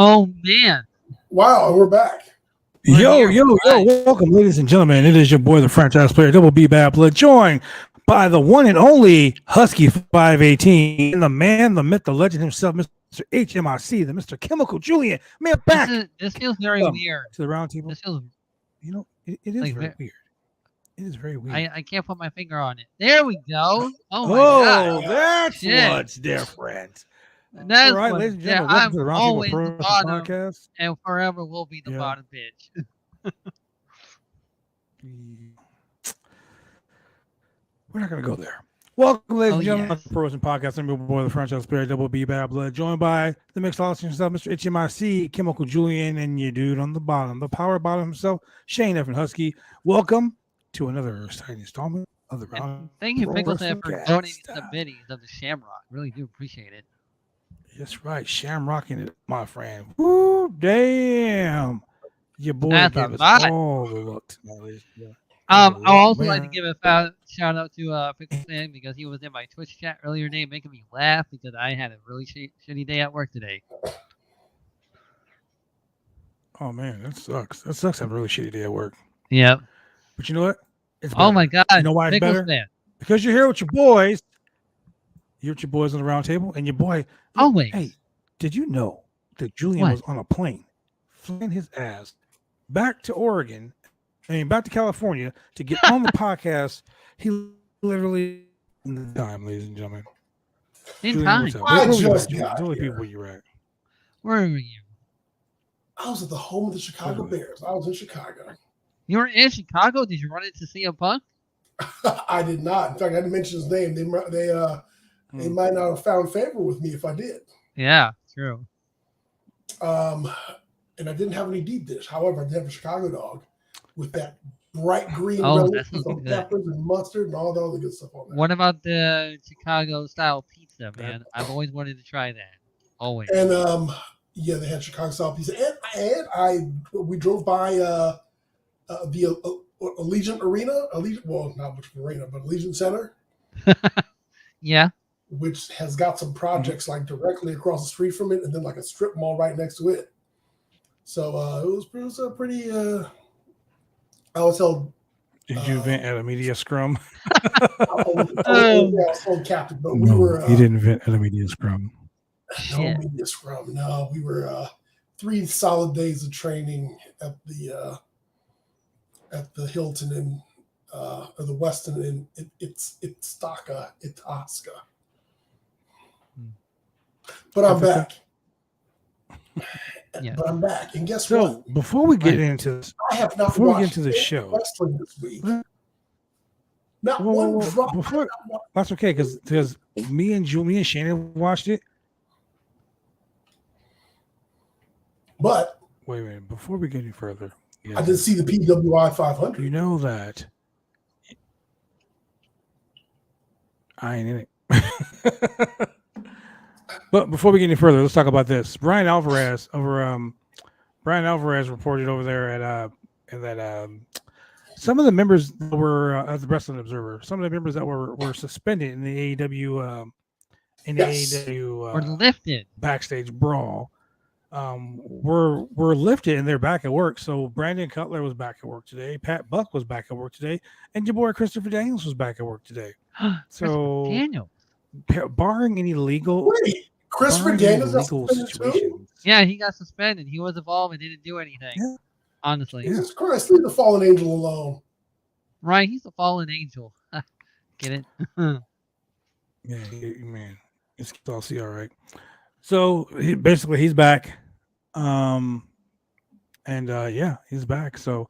Oh man. Wow, we're back. Yo, welcome, ladies and gentlemen. It is your boy, the franchise player, Double B Bad Blood, joined by the one and only Husky 518, and the man, the myth, the legend himself, Mr. HMIC, the Mr. Chemical Julian. Man, back. This feels very weird. To the Roundtable. This feels, it is like, very weird. It is very weird. I can't put my finger on it. There we go. Oh my god. That's what's different. That's all right, ladies and gentlemen, welcome to the always Roundtable the bottom podcast. And forever will be the bottom bitch. We're not going to go there. Welcome, ladies and gentlemen, to the Pro Wrestling Podcast. I'm your boy, the franchise player, Double B Bad Blood, joined by the mixologist himself, Mr. HMIC, Chemical Julian, and your dude on the bottom, the power bottom himself, Shane F. and Husky. Welcome to another exciting installment of the Round. Thank you, Pickleton, for donating some biddies of the Shamrock. Really do appreciate it. That's right, Shamrocking it, my friend. Woo, damn. Your boy gave us all the look tonight. I'll also like to give a shout out to Pickleton because he was in my Twitch chat earlier today making me laugh because I had a really shitty day at work today. Oh man, that sucks. That sucks having a really shitty day at work. Yep. But you know what? It's better. Oh my god. You know why it's better? Because you're here with your boys. You're with your boys on the round table, and your boy. Always. Hey, did you know that Julian was on a plane, flying his ass back to Oregon? Back to California to get on the podcast. He literally in the time, ladies and gentlemen. In time. I just got here. Where you at? Where were you? I was at the home of the Chicago Bears. I was in Chicago. You were in Chicago? Did you run into CM Punk? I did not. In fact, I didn't mention his name. They might not have found favor with me if I did. Yeah, true. And I didn't have any deep dish. However, I did have a Chicago dog with that bright green relish with some peppers and mustard and all the other good stuff on there. What about the Chicago style pizza, man? I've always wanted to try that. Always. And they had Chicago style pizza. And we drove by the Allegiant Arena. Well, not much of an arena, but Allegiant Center. Yeah. Which has got some projects like directly across the street from it, and then like a strip mall right next to it. So it was a pretty. I was told. Did you vent at a media scrum? I was told captain, but we were. He didn't vent at a media scrum. No media scrum. No, we were 3 solid days of training at the Hilton in or the Westin in Itasca. But I'm back. Yeah. But I'm back, and guess what? Before we get into this, I have not before we get watched into the show wrestling this week. Not one drop. That's okay because me and Shannon watched it. But wait a minute, before we get any further, I did see the PWI 500. You know that I ain't in it. But before we get any further, let's talk about this. Brian Alvarez reported over there at that some of the members that were at the Wrestling Observer, some of the members that were suspended in the AEW were lifted backstage brawl. Were lifted and they're back at work. So Brandon Cutler was back at work today. Pat Buck was back at work today, and your boy Christopher Daniels was back at work today. So Daniels, barring any legal, Christopher Daniels situations. Yeah, he got suspended. He was involved and didn't do anything. Yeah. Honestly, Jesus Christ, leave the fallen angel alone. Right, he's a fallen angel. Get it? Yeah, man, it's all see all right. So he's back, and he's back. So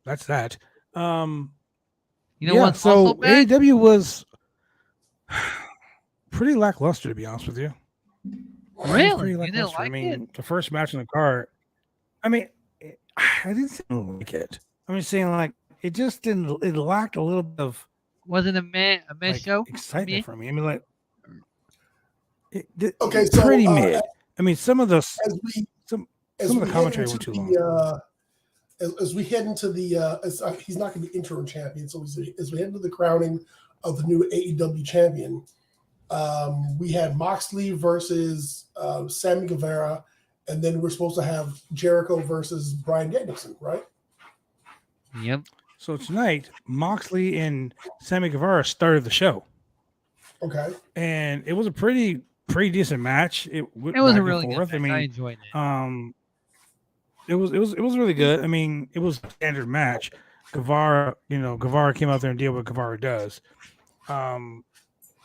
that's that. You know what? So AEW was pretty lackluster, to be honest with you. Really? You didn't like it? The first match on the card. I mean, I didn't like it. I'm just saying, like, it just didn't. It lacked a little bit of. Was it a mid show? Excitement for me. I mean, like. So pretty mid. I mean, some of the commentary went too long. As we head into the, he's not going to be interim champion. So as we head into the crowning of the new AEW champion, we had Moxley versus Sammy Guevara and then we're supposed to have Jericho versus Bryan Danielson, right? Yep. So tonight, Moxley and Sammy Guevara started the show. Okay. And it was a pretty decent match. It was a really good match. I enjoyed it. It was really good. I mean, it was a standard match. Guevara came out there and did what Guevara does. And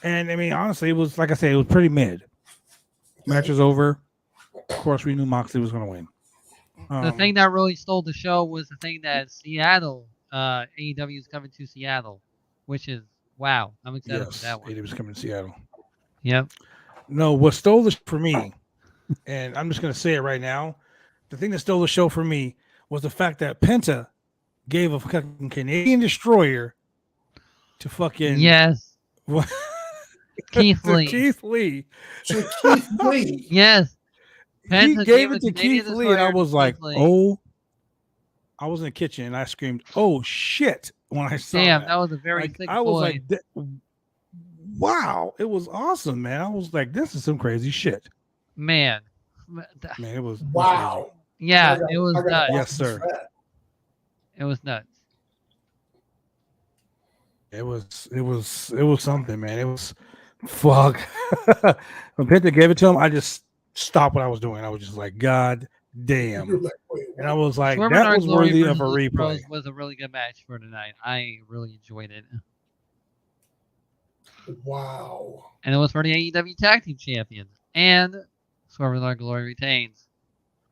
I mean, honestly, it was, like I said, it was pretty mid. Match was over. Of course, we knew Moxley was going to win. The thing that really stole the show was the thing that Seattle, AEW is coming to Seattle, which is, wow. I'm excited for that one. AEW is coming to Seattle. Yep. No, what stole this for me, and I'm just going to say it right now, the thing that stole the show for me was the fact that Penta gave a fucking Canadian destroyer to fucking... Yes. Keith Lee. Keith Lee. Yes. Penta He gave it to Keith Lee, and I was like, oh. I was in the kitchen, and I screamed, oh, shit, when I saw that. That was a very thick I was like, wow, it was awesome, man. I was like, this is some crazy shit. Man, it was wow. Yeah, it was nuts. Yes, sir. It was nuts. It was something, man. It was fuck. When Penta gave it to him, I just stopped what I was doing. I was just like, God damn. And I was like, that was worthy of a replay. It was a really good match for tonight. I really enjoyed it. Wow. And it was for the AEW Tag Team Champions. And Swerve in Our Glory retains.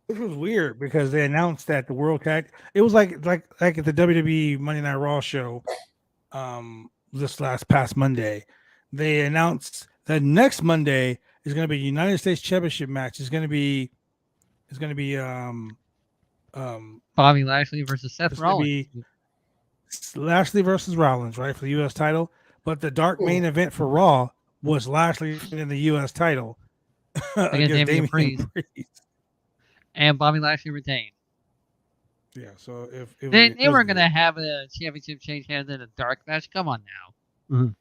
Which was weird because they announced that the World Tag... It was like at the WWE Monday Night Raw show this past Monday. They announced that next Monday is going to be a United States Championship match. It's going to be Bobby Lashley versus Seth Rollins. Lashley versus Rollins, right, for the U.S. title. But the dark main event for Raw was Lashley in the U.S. title against Damian Priest. And Bobby Lashley retained. Yeah, so if they weren't going to have a championship change hands in a dark match, come on now.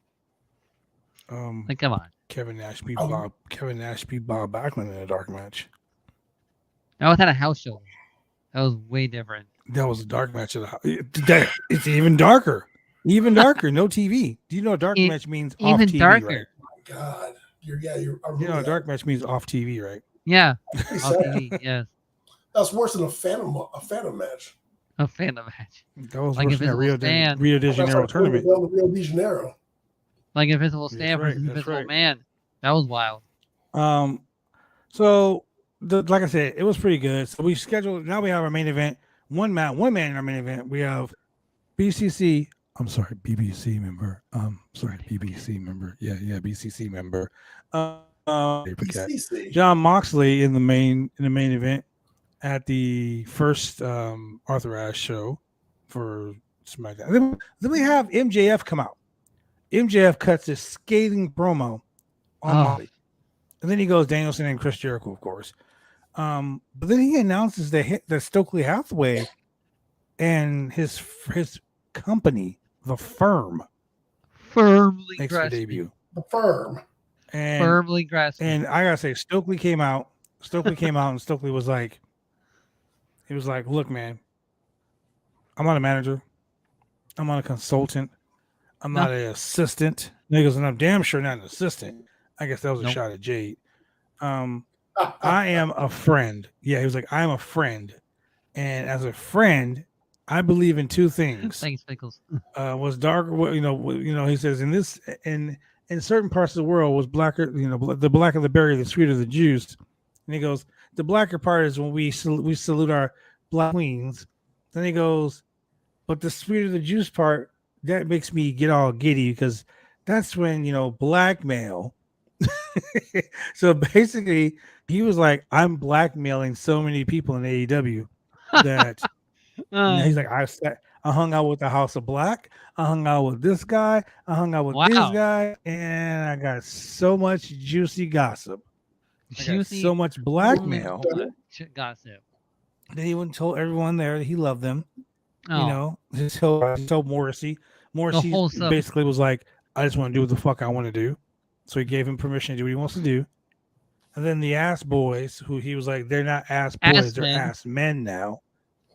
Like, come on. Kevin Nash beat Bob Backlund in a dark match. That was at a house show. That was way different. That was a dark match. It's even darker. Even darker. No TV. Do you know a dark match means off TV? Even darker. Right? Oh my God. A dark match means off TV, right? Yeah. Off TV, yes. That's worse than a phantom match. A phantom match. That was worse than a Rio de Janeiro tournament. Rio de Janeiro. Like Invisible Stan versus Invisible Man. That was wild. So like I said, it was pretty good. So we scheduled. Now we have our main event. One man in our main event. We have BBC member. BBC member. Yeah, BCC member. BCC. John Moxley in the main event at the first Arthur Ashe show for SmackDown. Then we have MJF come out. MJF cuts this scathing promo on Moxley. And then he goes Danielson and Chris Jericho, of course. But then he announces that Stokely Hathaway and his company, the Firm, firmly makes their debut. The Firm. And, firmly grasping. And I gotta say, Stokely came out, and Stokely was like, look, man, I'm not a manager. I'm not a consultant. I'm not an assistant. Niggas, and I'm damn sure not an assistant. I guess that was a shot at Jade. I am a friend. Yeah, he was like, I am a friend. And as a friend, I believe in two things. Thanks, Pickles. Was darker, he says in certain parts of the world was blacker, the blacker the berry, the sweeter the juice. And he goes, the blacker part is when we salute our black queens. Then he goes, but the sweeter the juice part, that makes me get all giddy because that's when, blackmail. So basically, he was like, I'm blackmailing so many people in AEW that he's like, I hung out with the House of Black. I hung out with this guy. I hung out with this guy. And I got so much juicy gossip. So much blackmail. Gossip. Then he went and told everyone there that he loved them. He told Morrissey. Morrissey basically was like, I just want to do what the fuck I want to do. So he gave him permission to do what he wants to do. And then the Ass Boys, who he was like, they're not ass boys, they're men. ass men now.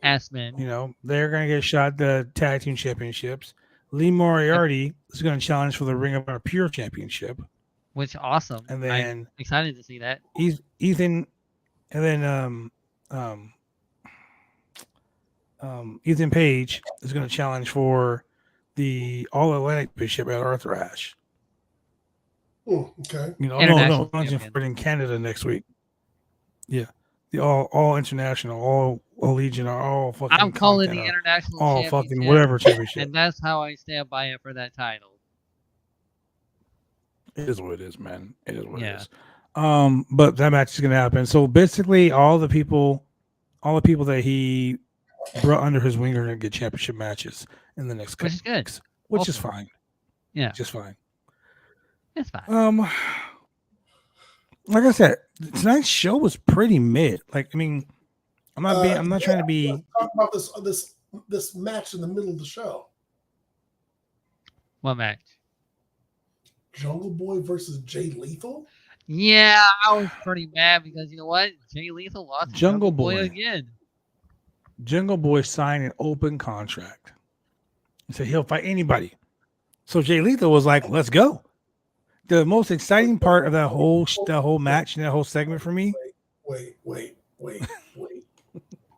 Ass men. You know, they're going to get shot the tag team championships. Lee Moriarty is going to challenge for the Ring of Honor Pure Championship. Which awesome. And then I'm excited to see that. Ethan, and then Ethan Page is going to challenge for the All Atlantic Championship at Arthur Ashe. Okay. You know, no, for in Canada next week. Yeah, the all international, all Allegiant, all fucking. I'm calling the international all fucking whatever championship, and that's how I stand by it for that title. It is what it is, man. It is what it is. But that match is gonna happen. So basically, all the people that he brought under his wing are gonna get championship matches in the next couple weeks, good. Which is fine. Yeah, just fine. It's fine. Like I said, tonight's show was pretty mid. Like, I mean, I'm not trying to be talk about this match in the middle of the show. What match? Jungle Boy versus Jay Lethal? Yeah, I was pretty mad because you know what? Jay Lethal lost to Jungle Boy again. Jungle Boy signed an open contract. He said he'll fight anybody. So Jay Lethal was like, let's go. The most exciting part of that whole match and that whole segment for me. Wait.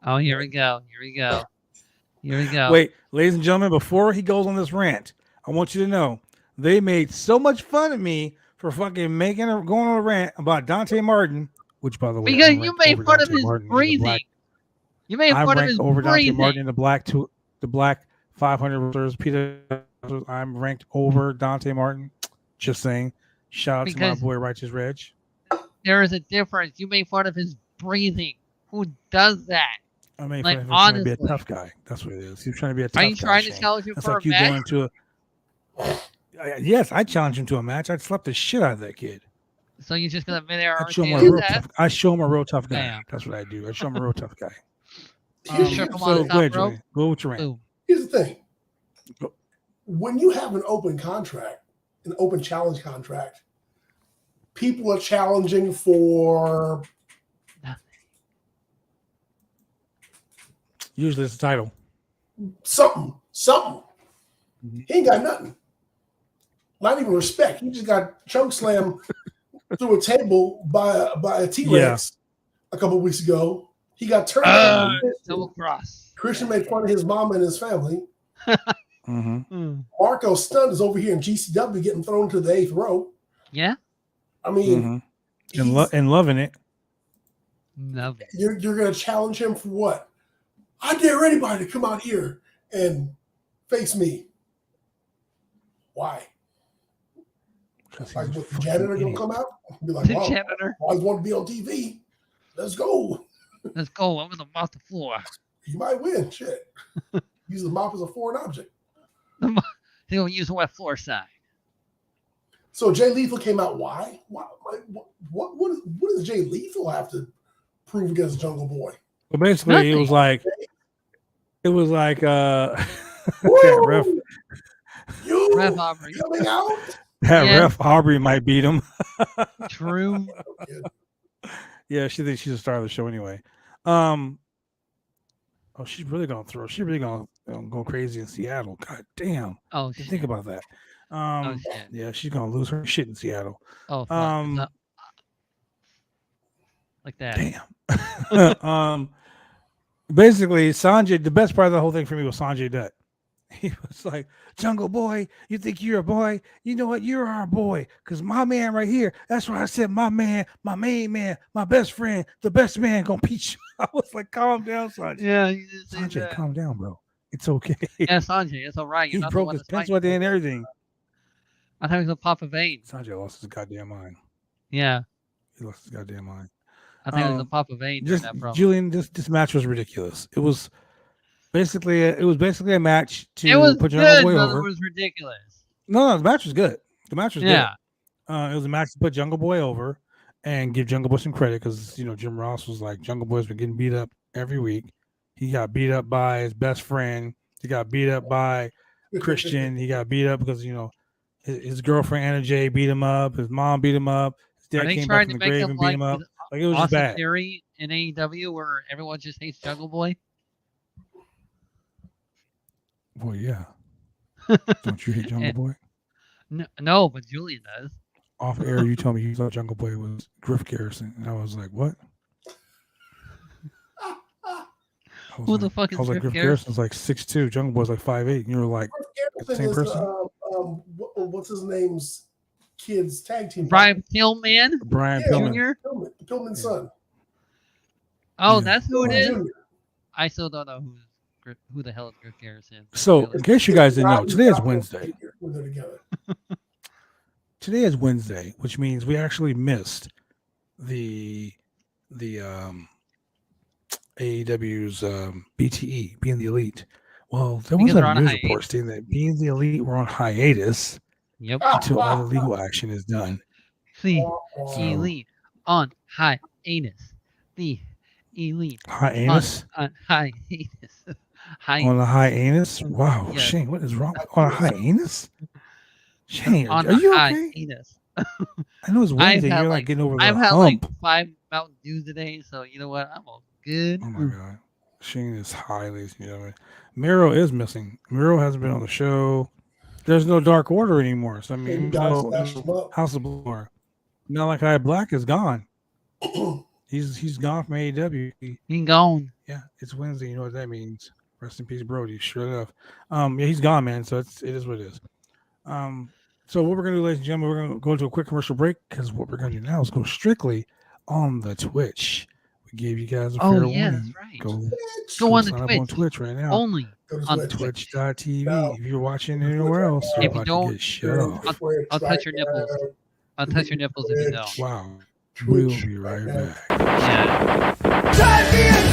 Oh, here we go. Wait, ladies and gentlemen, before he goes on this rant, I want you to know they made so much fun of me for fucking going on a rant about Dante Martin, which by the way, because you made fun of his breathing. You made fun of his over breathing. Dante Martin in the black 500 Peter. I'm ranked over Dante Martin. Just saying. Shout out to my boy Righteous Reg. There is a difference. You made fun of his breathing. Who does that? I mean, like, honestly, trying to be a tough guy. That's what it is. He's trying to be a tough guy. Are you trying to challenge him for a match? Yes, I challenge him to a match. I'd slap the shit out of that kid. So you're just gonna admit there? I show him a real tough guy. Damn. That's what I do. I show him a real tough guy. So go ahead, Julie. Go with your rant. Here's the thing. When you have an open contract, an open challenge contract, people are challenging for usually it's a title. Something. Mm-hmm. He ain't got nothing. Not even respect. He just got choke slammed through a table by a T-Rex a couple of weeks ago. He got turned double cross. Christian made fun of his mom and his family. Mm-hmm. Marco Stunt is over here in GCW getting thrown to the 8th row. Yeah. I mean, and loving it. Love it. You're going to challenge him for what? I dare anybody to come out here and face me. Why? Like, the janitor going to come out? Be like, wow, janitor. I always want to be on TV. Let's go. Let's go. I'm going to mop the floor. You might win. Shit. Use the mop as a foreign object. They're going to use the wet floor side. So Jay Lethal came out. Why? What does Jay Lethal have to prove against Jungle Boy? Well, basically, Nothing. it was like ref Aubrey coming out. Ref Aubrey might beat him. True. Yeah, she thinks she's a star of the show anyway. Oh, she's really gonna throw. She's really gonna go crazy in Seattle. God damn. Oh, shit. Think about that. Yeah, she's gonna lose her shit in Seattle. Oh, like that. Damn. Basically, Sanjay. The best part of the whole thing for me was Sanjay Dutt. He was like, Jungle Boy, you think you're a boy? You know what? You're our boy. Because my man right here, that's why I said my man, my main man, my best friend, the best man gonna beat you. I was like, calm down, Sanjay. Yeah, you just Sanjay, calm down, bro. It's okay. Yeah, Sanjay, it's all right. He broke his pencil at the end and everything. I thought he was gonna pop a vein. Sanjay lost his goddamn mind. Yeah. He lost his goddamn mind. I think it was gonna pop a vein. Julian, this match was ridiculous. It was basically a match to put Jungle Boy over. It was ridiculous. No, the match was good. The match was good. It was a match to put Jungle Boy over and give Jungle Boy some credit because Jim Ross was like, Jungle Boy's been getting beat up every week. He got beat up by his best friend. He got beat up by Christian. He got beat up because his girlfriend Anna Jay beat him up. His mom beat him up. dad came back from the grave and beat him up. Like it was just bad. Theory in AEW where everyone just hates Jungle Boy. Boy, yeah. Don't you hate Jungle Boy? No, but Julian does. Off air, you told me you thought Jungle Boy was Griff Garrison, and I was like, "What?" Who the fuck is Griff Griff Garrison's like 6'2", Jungle Boy's like 5'8", and you were like, the same person. What's his name's kids tag team? Brian Pillman. Brian Pillman. Jr. Pillman's son. Oh, that's who it is. Jr. I still don't know who the hell is Griff Garrison. So, in case you guys didn't know, today is Wednesday. Today is Wednesday, which means we actually missed the AEW's BTE, Being the Elite. Well, there was a news report stating that Being the Elite were on hiatus until all the legal action is done. The Elite on hiatus. The Elite hiatus on hiatus. On the hiatus? Wow, yes. Shane, what is wrong? On a hiatus? Shane, are you okay? Hiatus. I know it's Wednesday. You're like getting over the hump. I've had like 5 Mountain Dews today, so you know what? I'm all good. Oh my god, Shane is high, ladies and gentlemen. Miro is missing. Miro hasn't been on the show. There's no Dark Order anymore. So I mean, House of Blue. Malachi Black is gone. He's gone from AEW. He's gone. Yeah, it's Wednesday. You know what that means. Rest in peace, Brody. Sure enough. Yeah, he's gone, man. So it is what it is. So what we're gonna do, ladies and gentlemen, we're gonna go into a quick commercial break because what we're gonna do now is go strictly on the Twitch. We gave you guys a fair warning. That's right. Go on the Twitch. Up on Twitch right now. Only on Twitch.tv. No. If you're watching anywhere else, you're about to get shut off. I'll touch your nipples. I'll touch your nipples if you don't. Wow. We'll be right back. Yeah.